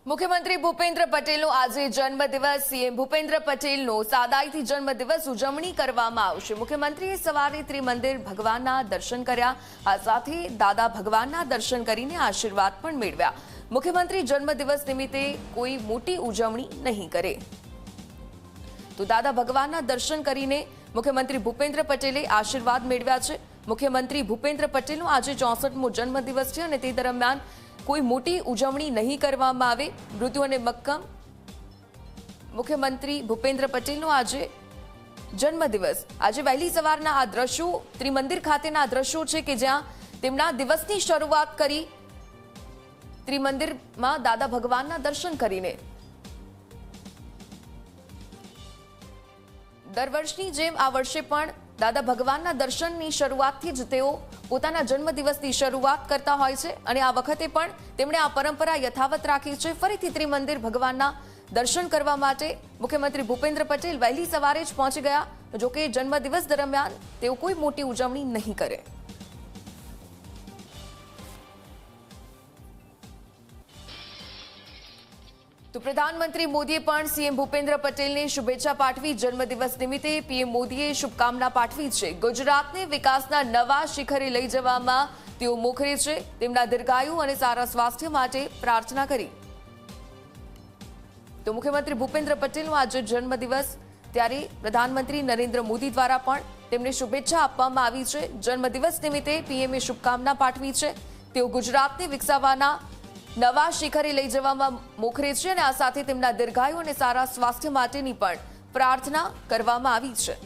મુખ્યમંત્રી ભૂપેન્દ્ર પટેલનો આજે જન્મદિવસ। સીએમ ભૂપેન્દ્ર પટેલનો સાદાઈથી જન્મદિવસ ઉજવણી કરવામાં આવશે। મુખ્યમંત્રીએ સવારે ત્રિમંદિર ભગવાનના દર્શન કર્યા, આ સાથે દાદા ભગવાનના દર્શન કરીને આશીર્વાદ પણ મેળવ્યા। મુખ્યમંત્રી જન્મદિવસ નિમિત્તે કોઈ મોટી ઉજવણી નહીં કરે, તો દાદા ભગવાનના દર્શન કરીને મુખ્યમંત્રી ભૂપેન્દ્ર પટેલે આશીર્વાદ મેળવ્યા છે। મુખ્યમંત્રી ભૂપેન્દ્ર પટેલનો આજે 64મો જન્મદિવસ છે અને તે દરમિયાન કોઈ મોટી ઉજવણી નહીં કરવામાં આવે। મૃદુ અને મક્કમ મુખ્યમંત્રી ભૂપેન્દ્ર પટેલનો આજે જન્મદિવસ। આજે વહેલી સવારના આ દ્રશ્યો ત્રિમંદિર ખાતેના દ્રશ્યો છે કે જ્યાં તેમના દિવસની શરૂઆત કરી ત્રિમંદિરમાં દાદા ભગવાનના દર્શન કરીને। દર વર્ષની જેમ આ વર્ષે પણ દાદા ભગવાનના દર્શનની શરૂઆતથી જ તેઓ પોતાના જન્મદિવસની શરૂઆત કરતા હોય છે અને આ વખતે પણ તેમણે આ પરંપરા યથાવત રાખી છે। ફરીથી ત્રિમંદિર ભગવાનના દર્શન કરવા માટે મુખ્યમંત્રી ભૂપેન્દ્ર પટેલ વહેલી સવારે જ પહોંચી ગયા। જોકે જન્મદિવસ દરમિયાન તેઓ કોઈ મોટી ઉજવણી નહીં કરે। તો પ્રધાનમંત્રી મોદીએ પણ સીએમ ભૂપેન્દ્ર પટેલને શુભેચ્છા પાઠવી। જન્મદિવસ નિમિત્તે પીએમ મોદીએ શુભકામના પાઠવી છે। ગુજરાતને વિકાસના નવા શિખરે લઈ જવામાં તેઓ મોખરે છે, તેમના દીર્ઘાયુ અને સારા સ્વાસ્થ્ય માટે પ્રાર્થના કરી। તો મુખ્યમંત્રી ભૂપેન્દ્ર પટેલનો આજે જન્મદિવસ, ત્યારે પ્રધાનમંત્રી નરેન્દ્ર મોદી દ્વારા પણ તેમને શુભેચ્છા આપવામાં આવી છે। જન્મદિવસ નિમિત્તે પીએમએ શુભકામના પાઠવી છે। તેઓ ગુજરાતને વિકસાવવાના નવા શિખરે લઈ જવામાં મોખરે છે અને આ સાથે તેમના દીર્ઘાયુ અને સારા સ્વાસ્થ્ય માટેની પણ પ્રાર્થના કરવામાં આવી છે।